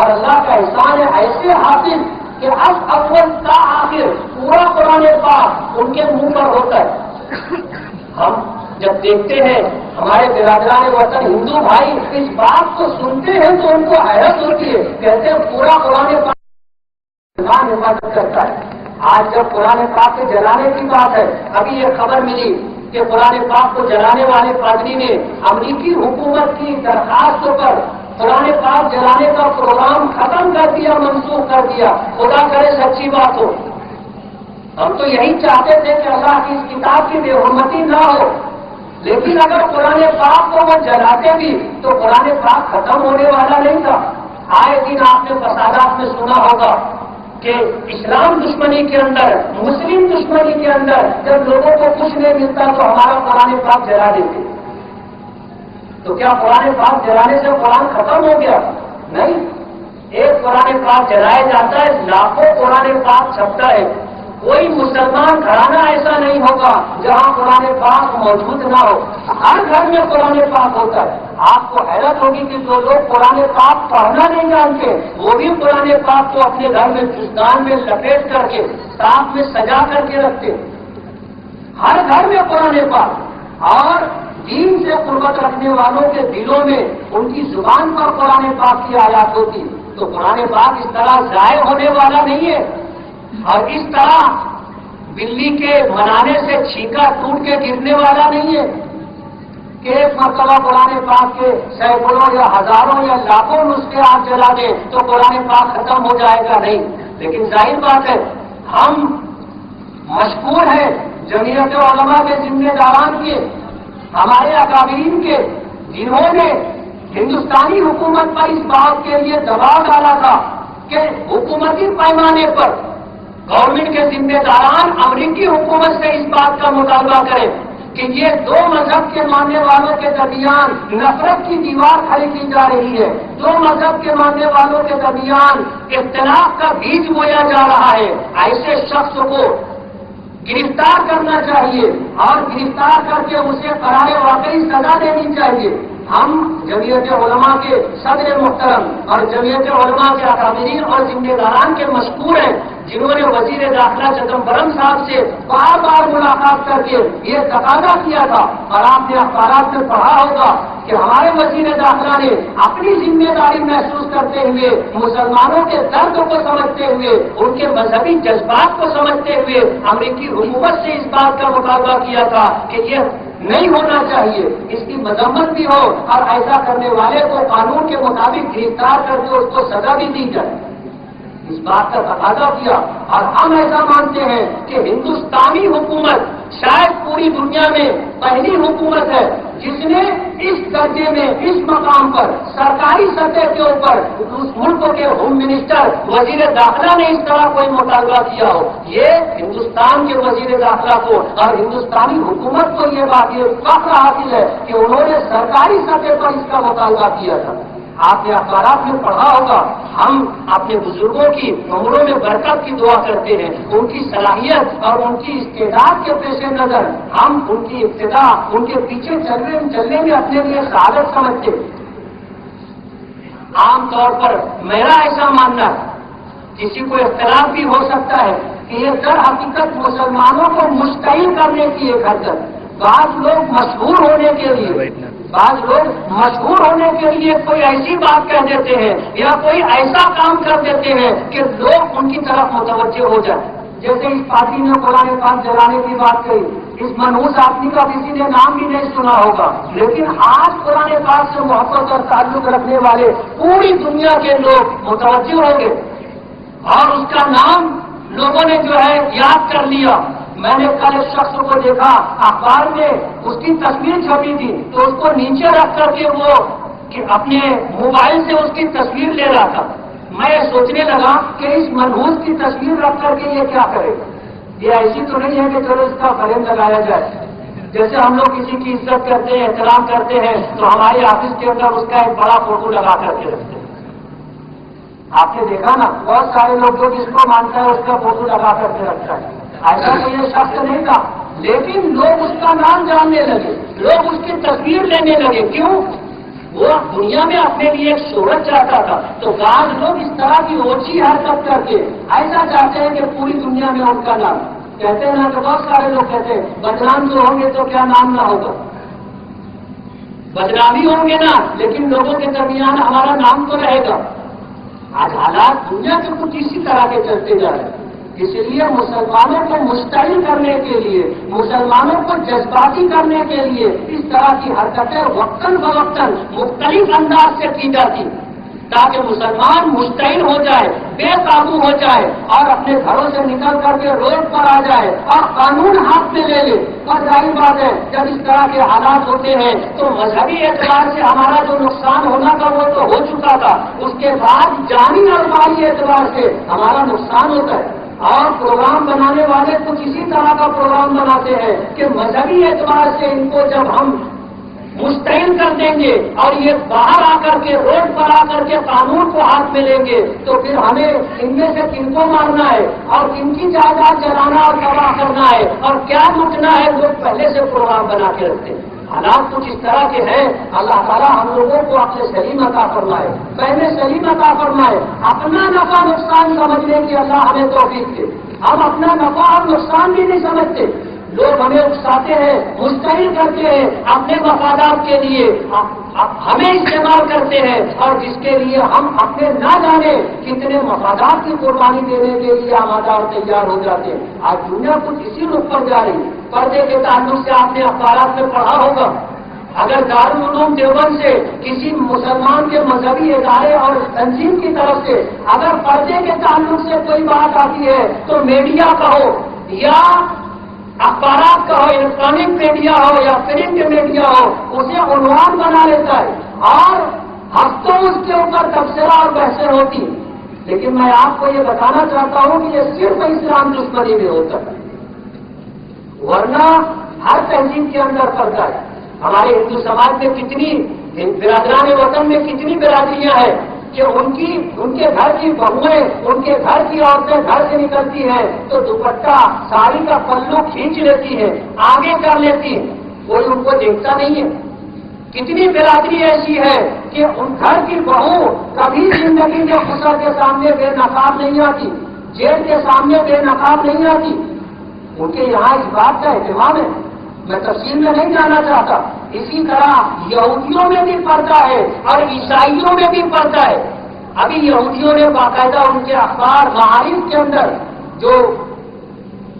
اور اللہ کا احسان ہے ایسے حافظ کہ اب اول تا آخر پورا قرآن پاک ان کے منہ پر ہوتا ہے. ہم جب دیکھتے ہیں ہمارے برادران وطن ہندو بھائی اس بات کو سنتے ہیں تو ان کو حیرت ہوتی ہے. کہتے ہیں پورا قرآن پاک حفاظت کرتا ہے. آج جب قرآن پاک کے جلانے کی بات ہے، ابھی یہ خبر ملی کہ قرآن پاک کو جلانے والے پادری نے امریکی حکومت کی درخواست پر قرآن پاک جلانے کا پروگرام ختم کر دیا، منسوخ کر دیا. خدا کرے سچی بات ہو. ہم تو یہی چاہتے تھے کہ اللہ کی اس کتاب کی بے حرمتی نہ ہو، لیکن اگر قرآن پاک کو وہ جلاتے بھی تو قرآن پاک ختم ہونے والا نہیں تھا. آئے دن آپ نے فسادات میں سنا ہوگا کہ اسلام دشمنی کے اندر، مسلم دشمنی کے اندر جب لوگوں کو کچھ نہیں ملتا تو ہمارا قرآن پاک جلا دیتے. تو کیا قرآن پاک جلانے سے قرآن ختم ہو گیا؟ نہیں. ایک قرآن پاک جلایا جاتا ہے، لاکھوں قرآن پاک چھپتا ہے. کوئی مسلمان گھرانہ ایسا نہیں ہوگا جہاں قرآن پاک موجود نہ ہو. ہر گھر میں قرآن پاک ہوتا ہے. آپ کو حیرت ہوگی کہ جو لوگ قرآن پاک پڑھنا نہیں جانتے وہ بھی قرآن پاک کو اپنے گھر میں فسدان میں لپیٹ کر کے ساتھ میں سجا کر کے رکھتے. ہر گھر میں قرآن پاک، اور دین سے قربت رکھنے والوں کے دلوں میں ان کی زبان پر قرآن پاک کی آیات ہوتی. تو قرآن پاک اس طرح ضائع ہونے والا نہیں ہے، اور اس طرح بلی کے منانے سے چھینکا ٹوٹ کے گرنے والا نہیں ہے کہ ایک مرتبہ قرآن پاک کے سینکڑوں یا ہزاروں یا لاکھوں نسخے آپ جلا دیں تو قرآن پاک ختم ہو جائے گا. نہیں. لیکن ظاہر بات ہے ہم مشکور ہیں جمعیت علماء کے ذمہ داران کے، ہمارے اکابرین کے، جنہوں نے ہندوستانی حکومت پر اس بات کے لیے دباؤ ڈالا تھا کہ حکومتی پیمانے پر گورنمنٹ کے ذمہ داران امریکی حکومت سے اس بات کا مطالبہ کریں کہ یہ دو مذہب کے ماننے والوں کے درمیان نفرت کی دیوار کھڑی کی جا رہی ہے. دو مذہب کے ماننے والوں کے درمیان اختلاف کا بیج بویا جا رہا ہے. ایسے شخص کو گرفتار کرنا چاہیے اور گرفتار کر کے اسے قرار واقعی سزا دینی چاہیے. ہم جمعیت علماء کے صدر محترم اور جمعیت علماء کے اکابرین اور ذمہ داران کے مشکور ہیں جنہوں نے وزیر داخلہ چدمبرم صاحب سے بار بار ملاقات کر کے یہ تقاضا کیا تھا. اور آپ نے اخبارات میں پڑھا ہوگا کہ ہمارے وزیر داخلہ نے اپنی ذمہ داری محسوس کرتے ہوئے، مسلمانوں کے درد کو سمجھتے ہوئے، ان کے مذہبی جذبات کو سمجھتے ہوئے امریکی حکومت سے اس بات کا مطالبہ کیا تھا کہ یہ نہیں ہونا چاہیے، اس کی مذمت بھی ہو اور ایسا کرنے والے کو قانون کے مطابق گرفتار کر کے اس کو سزا بھی دی جائے. اس بات کا تقاضا کیا. اور ہم ایسا مانتے ہیں کہ ہندوستانی حکومت شاید پوری دنیا میں پہلی حکومت ہے جس نے اس درجے میں، اس مقام پر سرکاری سطح کے اوپر اس ملک کے ہوم منسٹر، وزیر داخلہ نے اس طرح کوئی مطالبہ کیا ہو. یہ ہندوستان کے وزیر داخلہ کو اور ہندوستانی حکومت کو یہ بات، یہ فخر حاصل ہے کہ انہوں نے سرکاری سطح پر اس کا مطالبہ کیا تھا. آپ نے اخبارات میں پڑھا ہوگا. ہم اپنے بزرگوں کی عمروں میں برکت کی دعا کرتے ہیں، ان کی صلاحیت اور ان کی استعداد کے پیش نظر ہم ان کی ابتدا، ان کے پیچھے چلنے میں اپنے لیے سعادت سمجھتے. عام طور پر میرا ایسا ماننا ہے، کسی کو اختلاف بھی ہو سکتا ہے کہ یہ در حقیقت مسلمانوں کو مشتعل کرنے کی ایک حرکت. بعض لوگ مشہور ہونے کے لیے کوئی ایسی بات کہہ دیتے ہیں یا کوئی ایسا کام کر دیتے ہیں کہ لوگ ان کی طرف متوجہ ہو جائیں. جیسے اس پارٹی نے قرآن پاک جلانے کی بات کہی، اس منحوس آدمی کا کسی نے نام بھی نہیں سنا ہوگا، لیکن آج قرآن پاک سے محبت اور تعلق رکھنے والے پوری دنیا کے لوگ متوجہ ہوں گے اور اس کا نام لوگوں نے جو ہے یاد کر لیا. میں نے کل اس شخص کو دیکھا اخبار میں، اس کی تصویر چھپی تھی تو اس کو نیچے رکھ کر کے وہ کہ اپنے موبائل سے اس کی تصویر لے رہا تھا. میں سوچنے لگا کہ اس منحوس کی تصویر رکھ کر کے یہ کیا کرے. یہ ایسی تو نہیں ہے کہ چلو اس کا فریم لگایا جائے. جیسے ہم لوگ کسی کی عزت کرتے ہیں، احترام کرتے ہیں تو ہمارے آفس کے اندر اس کا ایک بڑا فوٹو لگا کر کے رکھتے ہیں. آپ نے دیکھا نا، بہت سارے لوگ جو جس کو مانتا ہے اس کا فوٹو لگا کر کے رکھتا ہے. ایسا تو یہ شخص نہیں تھا، لیکن لوگ اس کا نام جاننے لگے، لوگ اس کی تصویر لینے لگے. کیوں؟ وہ دنیا میں اپنے لیے ایک شہرت چاہتا تھا، تو بعض لوگ اس طرح کی اوچھی حرکت کر کے ایسا چاہتے ہیں کہ پوری دنیا میں ان کا نام کہتے ہیں نا، تو بہت سارے لوگ کہتے ہیں بدنام جو ہوں گے تو کیا نام نہ ہوگا، بدنامی ہوں گے نا لیکن لوگوں کے درمیان ہمارا نام تو رہے گا۔ آج حالات دنیا کے کچھ اسی طرح کے چلتے جا رہے ہیں، اس لیے مسلمانوں کو مشتعل کرنے کے لیے، مسلمانوں کو جذباتی کرنے کے لیے اس طرح کی حرکتیں وقتاً فوقتاً مختلف انداز سے کی جاتی تاکہ مسلمان مشتعل ہو جائے، بے قابو ہو جائے اور اپنے گھروں سے نکل کر کے روڈ پر آ جائے اور قانون ہاتھ میں لے لے۔ اور ظاہر بات ہے جب اس طرح کے حالات ہوتے ہیں تو مذہبی اعتبار سے ہمارا جو نقصان ہونا تھا وہ تو ہو چکا تھا، اس کے بعد جانی اور مالی اعتبار سے ہمارا نقصان ہوتا ہے۔ اور پروگرام بنانے والے کچھ اسی طرح کا پروگرام بناتے ہیں کہ مذہبی اعتبار سے ان کو جب ہم مستعین کر دیں گے اور یہ باہر آ کر کے روڈ پر آ کر کے قانون کو ہاتھ میں لیں گے تو پھر ہمیں ان میں سے کن کو مارنا ہے اور کن کی جائیداد جلانا اور تباہ کرنا ہے اور کیا لوٹنا ہے، لوگ پہلے سے پروگرام بنا کے رکھتے ہیں۔ حالات کچھ اس طرح کے ہیں، اللہ تعالیٰ ہم لوگوں کو اپنے سلیم عطا فرمائے، پہلے سلیم عطا فرمائے، اپنا نفع نقصان سمجھنے کی اللہ ہمیں توفیق دے۔ ہم اپنا نفع اور نقصان بھی نہیں سمجھتے، لوگ ہمیں اکساتے ہیں، مستعین کرتے ہیں اپنے مفادات کے لیے، ہمیں استعمال کرتے ہیں اور جس کے لیے ہم اپنے نہ جانے کتنے مفادات کی قربانی دینے کے لیے آمادہ اور تیار ہو جاتے ہیں۔ آج دنیا کچھ اسی رخ پر جا رہی ہے۔ پردے کے تعلق سے آپ نے اخبارات میں پڑھا ہوگا، اگر دارالعلوم دیوبند سے کسی مسلمان کے مذہبی ادارے اور تنظیم کی طرف سے اگر پردے کے تعلق سے کوئی بات آتی ہے تو میڈیا کا ہو یا اخبارات کا ہو، الیکٹرانک میڈیا ہو یا پرنٹ میڈیا ہو، اسے عنوان بنا لیتا ہے اور ہفتوں اس کے اوپر تبصرہ اور بحثیں ہوتی۔ لیکن میں آپ کو یہ بتانا چاہتا ہوں کہ یہ صرف اسلام دشمنی میں ہوتا ہے، ورنہ ہر تہذیب کے اندر پڑتا ہے۔ ہمارے ہندو سماج میں کتنی برادران وطن میں کتنی برادریاں ہیں کہ ان کے گھر کی بہویں، ان کے گھر کی عورتیں گھر سے نکلتی ہیں تو دوپٹہ ساڑی کا پلو کھینچ لیتی ہیں، آگے کر لیتی ہیں، کوئی ان کو دیکھتا نہیں ہے۔ کتنی برادری ایسی ہے کہ ان گھر کی بہو کبھی زندگی کے خسر کے سامنے بے نقاب نہیں آتی، جیل کے سامنے بے نقاب نہیں آتی۔ ان کے یہاں اس بات کا اہتمام ہے، میں تفصیل میں نہیں جانا چاہتا۔ اسی طرح یہودیوں میں بھی پڑتا ہے اور عیسائیوں میں بھی پڑتا ہے۔ ابھی یہودیوں نے باقاعدہ ان کے اخبار معارف کے اندر جو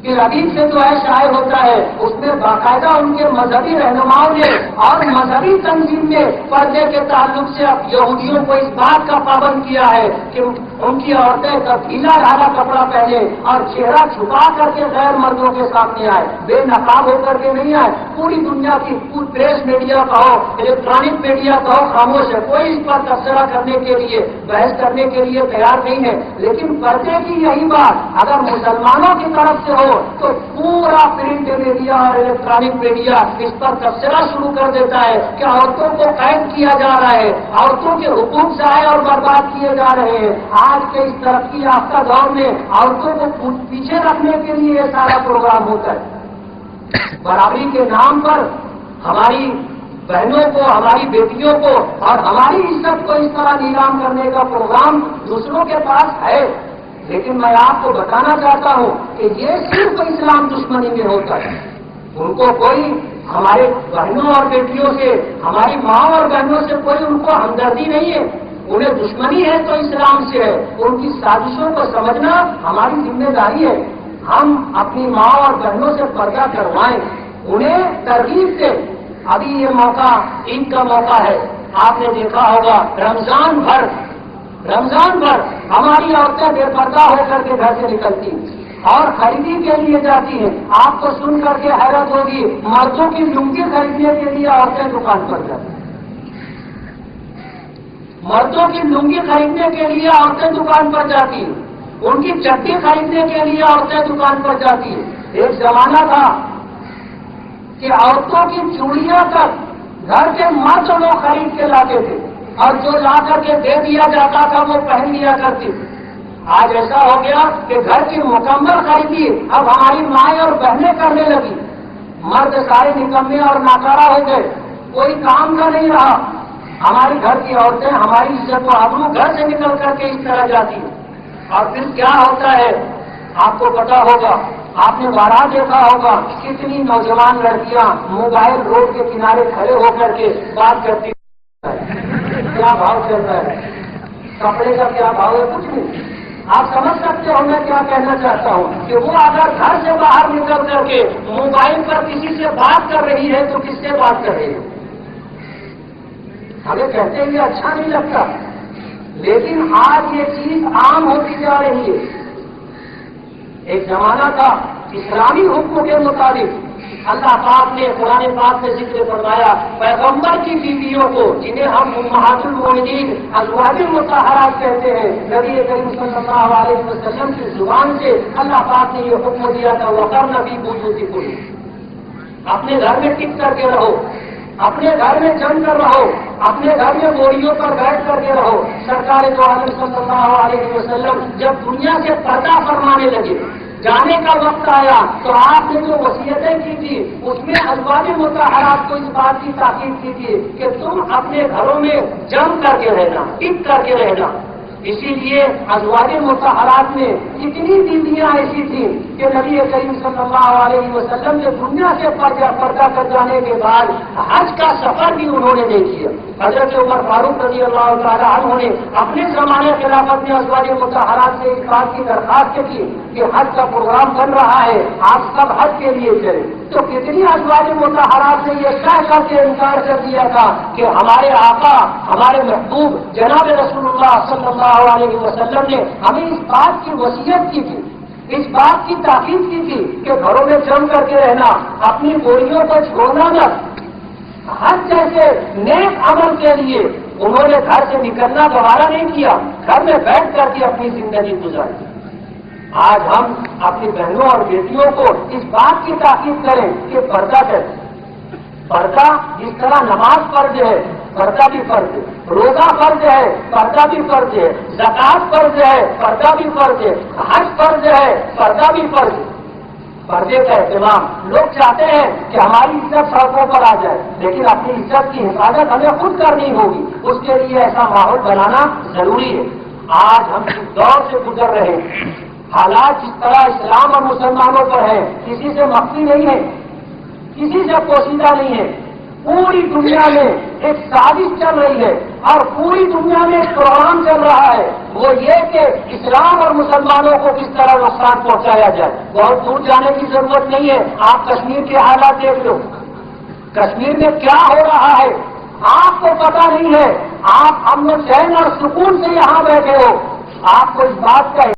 پھر ابھی سے جو ہے شائع ہوتا ہے، اس میں باقاعدہ ان کے مذہبی رہنماؤں نے اور مذہبی تنظیم نے پردے کے تعلق سے اب یہودیوں کو اس بات کا پابند کیا ہے کہ ان کی عورتیں ڈھیلا ڈھالا کپڑا پہنے اور چہرہ چھپا کر کے غیر مردوں کے سامنے آئے، بے نقاب ہو کر کے نہیں آئے۔ پوری دنیا کی پریس میڈیا کا ہو، الیکٹرانک میڈیا کا ہو، خاموش ہے، کوئی اس پر تبصرہ کرنے کے لیے، بحث کرنے کے لیے تیار نہیں ہے۔ لیکن پردے کی یہی بات اگر مسلمانوں کی طرف سے ہو تو پورا پرنٹ میڈیا اور الیکٹرانک میڈیا اس پر تبصرہ شروع کر دیتا ہے کہ عورتوں کو قید کیا جا رہا ہے، عورتوں کے حقوق ضائع اور برباد کیے جا رہے ہیں۔ آج کے اس ترقی یافتہ دور میں عورتوں کو پیچھے رکھنے کے لیے یہ سارا پروگرام ہوتا ہے۔ برابری کے نام پر ہماری بہنوں کو، ہماری بیٹیوں کو اور ہماری عزت کو اس طرح نیلام کرنے کا پروگرام دوسروں کے پاس ہے، لیکن میں آپ کو بتانا چاہتا ہوں کہ یہ صرف اسلام دشمنی میں ہوتا ہے۔ ان کو کوئی ہمارے بہنوں اور بیٹیوں سے، ہماری ماں اور بہنوں سے کوئی ان کو ہمدردی نہیں ہے، انہیں دشمنی ہے تو اسلام سے ہے۔ ان کی سازشوں کو سمجھنا ہماری ذمہ داری ہے۔ ہم اپنی ماں اور بہنوں سے پردہ کروائیں، انہیں ترغیب دیں۔ ابھی یہ موقع عید کا موقع ہے، آپ نے دیکھا ہوگا رمضان بھر ہماری عورتیں بے پردہ ہو کر کے گھر سے نکلتی اور خریدی کے لیے جاتی ہیں۔ آپ کو سن کر کے حیرت ہوگی، مردوں کی لنگی خریدنے کے لیے عورتیں دکان پر جاتی ہیں، مردوں کی لنگی خریدنے کے لیے عورتیں دکان پر جاتی ہیں، ان کی چٹی خریدنے کے لیے عورتیں دکان پر جاتی ہیں۔ ایک زمانہ تھا کہ عورتوں کی چوڑیاں تک گھر کے مرد لوگ خرید کے لاتے تھے اور جو لا کر کے دے دیا جاتا تھا وہ پہن لیا کرتی تھی۔ آج ایسا ہو گیا کہ گھر کی مکمل خریدی اب ہماری مائیں اور بہنیں کرنے لگی۔ مرد سارے نکمے اور ناکارہ ہو گئے، کوئی کام کا نہیں رہا۔ ہماری گھر کی عورتیں ہماری عزت و آبرو گھر سے نکل کر کے اس طرح جاتی ہیں، اور پھر کیا ہوتا ہے آپ کو پتا ہوگا، آپ نے بارہ دیکھا ہوگا کتنی نوجوان لڑکیاں موبائل روڈ کے کنارے کھڑے ہو کر کے بات کرتی ہیں، کیا بھاؤ چل رہا ہے، کپڑے کا کیا بھاؤ ہے، کچھ نہیں۔ آپ سمجھ سکتے ہو میں کیا کہنا چاہتا ہوں کہ وہ اگر گھر سے باہر نکل کر کے موبائل پر کسی سے بات کر رہی ہے تو کس سے بات کر رہی ہے؟ ہمیں کہتے ہوئے اچھا نہیں لگتا، لیکن آج یہ چیز عام ہوتی جا رہی ہے۔ ایک زمانہ تھا اسلامی حکم کے مطابق اللہ پاک نے قرآن پاک میں ذکر فرمایا، پیغمبر کی بیویوں کو جنہیں ہم امہات المومنین ازواج المطہرات کہتے ہیں، نبی کریم صلی اللہ علیہ وسلم کی زبان سے اللہ پاک نے یہ حکم دیا تھا وقرن فی بیوتکن، اپنے گھر میں ٹک کر کے رہو، اپنے گھر میں جم کر رہو، اپنے گھر میں بوریوں پر بیٹھ کر کے رہو۔ سرکار دو عالم صلی اللہ علیہ وسلم جب دنیا سے پردہ فرمانے لگے، جانے کا وقت آیا تو آپ نے جو وصیتیں کی تھی اس میں ازواج مطہرات کو اس بات کی تاکید کی تھی کہ تم اپنے گھروں میں جم کر کے رہنا، ٹک کر کے رہنا۔ اسی لیے ازواج مطہرات میں کتنی بیویاں ایسی تھیں کہ نبی کریم صلی اللہ علیہ وسلم نے دنیا سے پردہ کر جانے کے بعد حج کا سفر بھی انہوں نے نہیں کیا۔ حضرت عمر فاروق رضی اللہ تعالیٰ عنہ نے اپنے زمانے خلافت میں ازواج مطہرات سے اس بات کی درخواست کی کہ حج کا پروگرام بن رہا ہے، آپ سب حج کے لیے چلیں، تو کتنی ازواج مطہرات نے یہ طے کر کے انکار کر دیا تھا کہ ہمارے آقا، ہمارے محبوب جناب رسول اللہ صلی اللہ علیہ وسلم نے ہمیں اس بات کی وصیت کی تھی، اس بات کی تاکید کی تھی کہ گھروں میں جم کر کے رہنا، اپنی بوریوں کو چھوڑنا نہ۔ حج جیسے نیک عمل کے لیے انہوں نے گھر سے نکلنا گوارا نہیں کیا، گھر میں بیٹھ کر کے اپنی زندگی گزاری۔ آج ہم اپنی بہنوں اور بیٹیوں کو اس بات کی تاکید کریں کہ پردہ کریں، پردہ جس طرح نماز فرض ہے پردہ بھی فرض ہے، روزہ فرض ہے پردہ بھی فرض ہے، زکات فرض ہے پردہ بھی فرض ہے، حج فرض ہے پردہ بھی فرض ہے۔ پردے کا اہتمام لوگ چاہتے ہیں کہ ہماری عزت سڑکوں پر آ جائے، لیکن اپنی عزت کی حفاظت ہمیں خود کرنی ہوگی، اس کے لیے ایسا ماحول بنانا ضروری ہے۔ آج ہم اس دور سے گزر رہے ہیں، حالات جس طرح اسلام اور مسلمانوں پر ہیں کسی سے مخفی نہیں ہے، کسی سے پوشیدہ نہیں ہے۔ پوری دنیا میں ایک سازش چل رہی ہے اور پوری دنیا میں ایک پروگرام چل رہا ہے، وہ یہ کہ اسلام اور مسلمانوں کو کس طرح نقصان پہنچایا جائے۔ بہت دور جانے کی ضرورت نہیں ہے، آپ کشمیر کے حالات دیکھ لو، کشمیر میں کیا ہو رہا ہے آپ کو پتا نہیں ہے، آپ امن چین اور سکون سے یہاں بیٹھے ہو، آپ کو اس بات کا